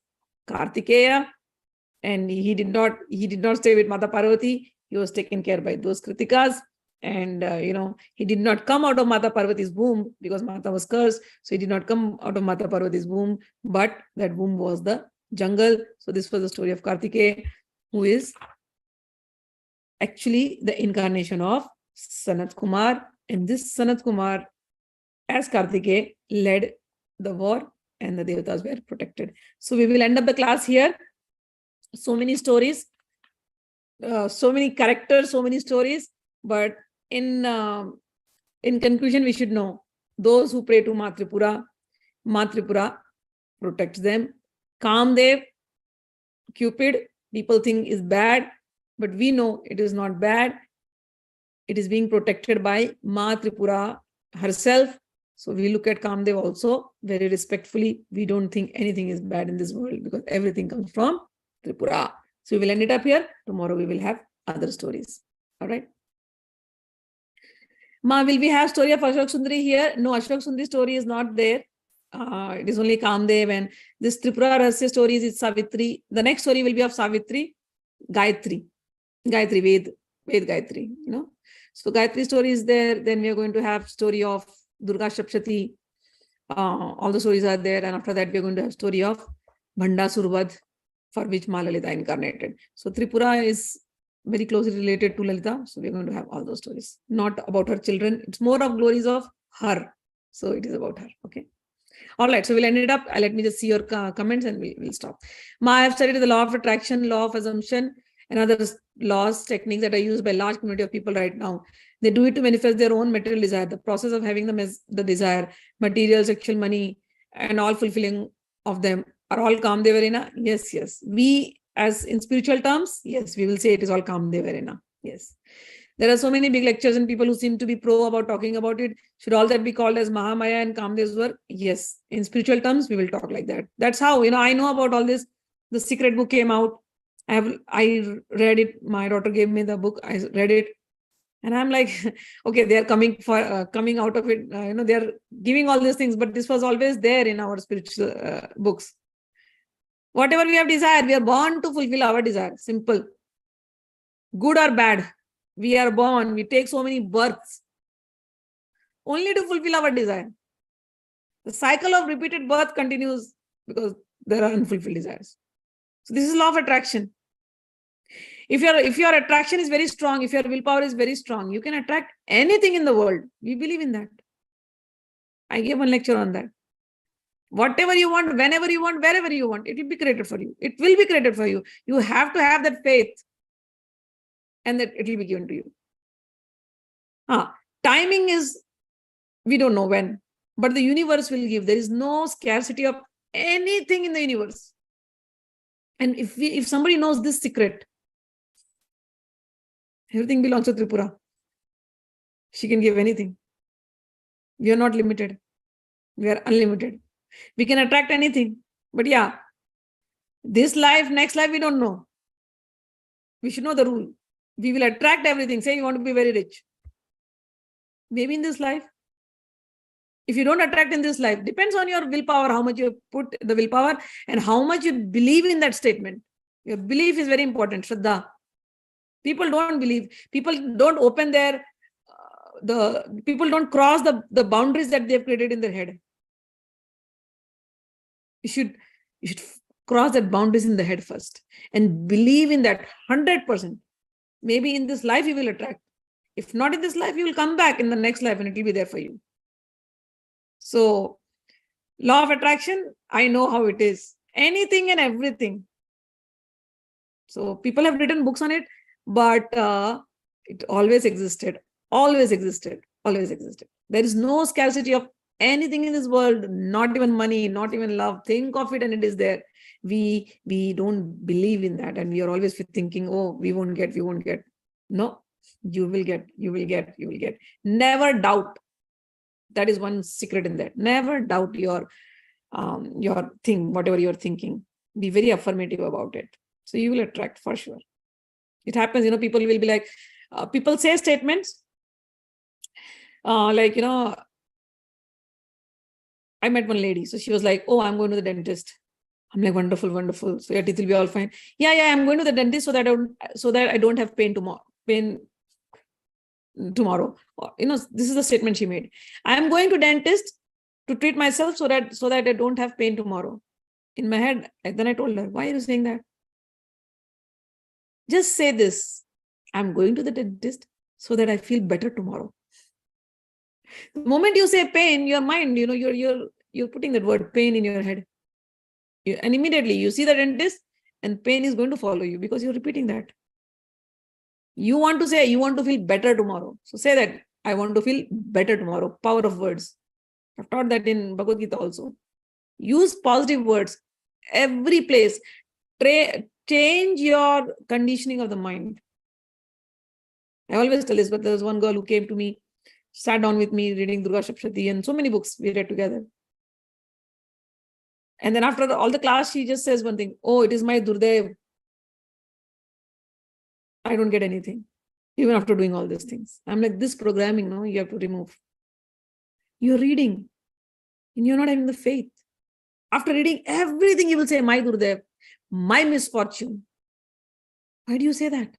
Kartikeya. And he did not stay with Mata Parvati. He was taken care by those Kritikas. And, he did not come out of Mata Parvati's womb because Mata was cursed. So he did not come out of Mata Parvati's womb, but that womb was the jungle. So this was the story of Kartikey, who is actually the incarnation of Sanat Kumar. And this Sanat Kumar, as Kartikey, led the war and the Devtas were protected. So we will end up the class here. So many stories, so many characters, so many stories. But in conclusion, we should know those who pray to Maa Tripura protects them. Kamdev, Cupid, people think is bad, but we know it is not bad. It is being protected by Maa Tripura herself. So we look at Kamdev also very respectfully. We don't think anything is bad in this world because everything comes from Tripura. So we will end it up here. Tomorrow we will have other stories. All right. Ma, will we have story of Ashok Sundari here? No, Ashok Sundari story is not there. It is only Kamdev, and this Tripura Rahasya story is Savitri. The next story will be of Savitri, Gayatri, Ved Gayatri, So Gayatri story is there. Then we are going to have story of Durga Shapshati. All the stories are there. And after that, we are going to have story of Bhandasur, for which Maa Lalita incarnated. So Tripura is very closely related to Lalita. So we're going to have all those stories. Not about her children. It's more of glories of her. So it is about her. Okay. All right. So we'll end it up. Let me just see your comments and we'll stop. I have studied the law of attraction, law of assumption, and other laws, techniques that are used by a large community of people right now. They do it to manifest their own material desire. The process of having the desire, material, sexual, money, and all fulfilling of them are all Kamdevarena. Yes, yes. We, as in spiritual terms, yes, we will say it is all Kamdevarena. Yes. There are so many big lectures and people who seem to be pro about talking about it. Should all that be called as Mahamaya and Kamdev's work? Yes. In spiritual terms, we will talk like that. That's how, I know about all this. The secret book came out. I read it. My daughter gave me the book. I read it. And I'm like, okay, they are coming out of it. They are giving all these things, but this was always there in our spiritual books. Whatever we have desired, we are born to fulfill our desire. Simple. Good or bad, we are born. We take so many births only to fulfill our desire. The cycle of repeated birth continues because there are unfulfilled desires. So this is law of attraction. If your attraction is very strong, if your willpower is very strong, you can attract anything in the world. We believe in that. I gave one lecture on that. Whatever you want, whenever you want, wherever you want, it will be created for you. It will be created for you. You have to have that faith and that it will be given to you. Timing is, we don't know when, but the universe will give. There is no scarcity of anything in the universe. And if somebody knows this secret, everything belongs to Tripura. She can give anything. We are not limited. We are unlimited. We can attract anything. But yeah, this life, next life, we don't know. We should know the rule. We will attract everything. Say you want to be very rich. Maybe in this life. If you don't attract in this life, depends on your willpower, how much you put the willpower and how much you believe in that statement. Your belief is very important. Shraddha. People don't believe. People don't open their, people don't cross the boundaries that they've created in their head. You should cross that boundaries in the head first and believe in that 100%. Maybe in this life you will attract. If not in this life, you will come back in the next life and it will be there for you. So, law of attraction, I know how it is. Anything and everything. So, people have written books on it, but it always existed. Always existed. Always existed. There is no scarcity of anything in this world, not even money, not even love. Think of it and it is there. We don't believe in that, and we are always thinking, oh, we won't get. No, you will get. Never doubt. That is one secret in that. Never doubt your thing, whatever you're thinking. Be very affirmative about it. So you will attract for sure. It happens, people will be like, people say statements like, I met one lady. So she was like, oh, I'm going to the dentist. I'm like, wonderful. So your teeth will be all fine. Yeah, I'm going to the dentist so that I don't have pain tomorrow. This is the statement she made. I'm going to dentist to treat myself so that I don't have pain tomorrow. In my head, then I told her, why are you saying that? Just say this. I'm going to the dentist so that I feel better tomorrow. The moment you say pain, your mind, you're putting that word pain in your head. And immediately you see the dentist and pain is going to follow you because you're repeating that. You want to say, you want to feel better tomorrow. So say that, I want to feel better tomorrow. Power of words. I've taught that in Bhagavad Gita also. Use positive words. Every place. Change your conditioning of the mind. I always tell this, but there was one girl who came to me, sat down with me reading Durga Shapshati and so many books we read together. And then after all the class, she just says one thing, oh, it is my Durdev. I don't get anything, even after doing all these things. I'm like, this programming, you have to remove. You're reading. and you're not having the faith. After reading everything, you will say, my Gurudev, my misfortune. Why do you say that?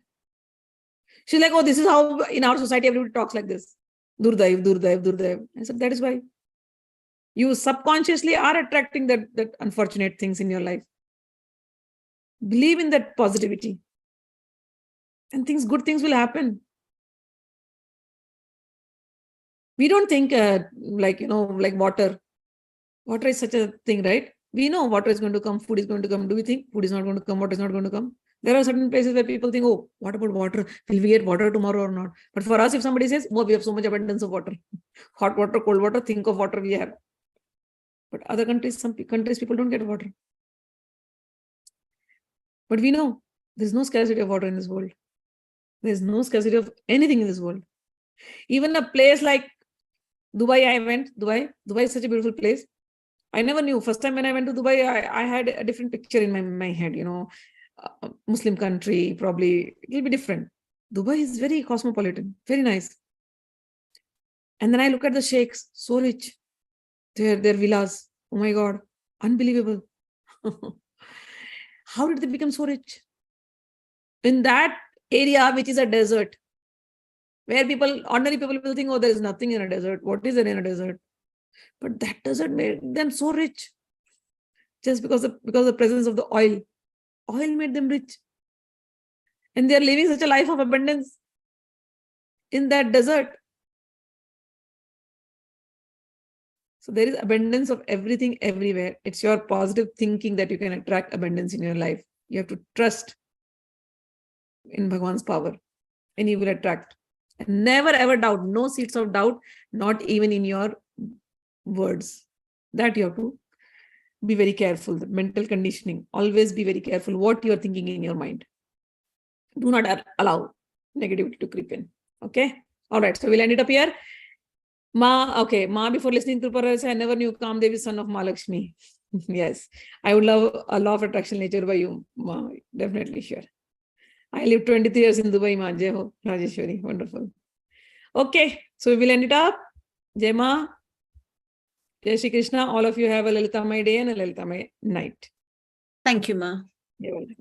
She's like, oh, this is how in our society everybody talks like this. Durdev, Durdev, Durdev. I said, that is why. You subconsciously are attracting that unfortunate things in your life. Believe in that positivity. And good things will happen. We don't think like water. Water is such a thing, right? We know water is going to come, food is going to come. Do we think food is not going to come, water is not going to come? There are certain places where people think, oh, what about water? Will we get water tomorrow or not? But for us, if somebody says, oh, we have so much abundance of water, hot water, cold water, think of water we have. But other countries, some countries, people don't get water. But we know there's no scarcity of water in this world. There's no scarcity of anything in this world. Even a place like Dubai, I went. Dubai is such a beautiful place. I never knew. First time when I went to Dubai, I had a different picture in my head, Muslim country, probably it will be different. Dubai is very cosmopolitan, very nice. And then I look at the sheikhs, so rich. Their villas, oh my God, unbelievable. How did they become so rich? In that area, which is a desert, where ordinary people will think, oh, there is nothing in a desert. What is there in a desert? But that desert made them so rich. Just because of the presence of the oil. Oil made them rich. And they are living such a life of abundance in that desert. So there is abundance of everything everywhere. It's your positive thinking that you can attract abundance in your life. You have to trust in Bhagwan's power and you will attract. And never ever doubt. No seeds of doubt, not even in your words. That you have to be very careful. The mental conditioning. Always be very careful what you are thinking in your mind. Do not allow negativity to creep in. Okay? All right. So we'll end it up here. Maa, before listening to Tripura Rahasya, I never knew Kamdev is son of Mahalakshmi. Yes. I would love a law of attraction nature by you, Maa. Definitely, sure. I lived 23 years in Dubai, Maa. Jai ho, Rajeshwari. Wonderful. Okay. So we will end it up. Jai Maa. Jai Shri Krishna. All of you have a Lalitamay day and a Lalitamay night. Thank you, Ma. You're welcome.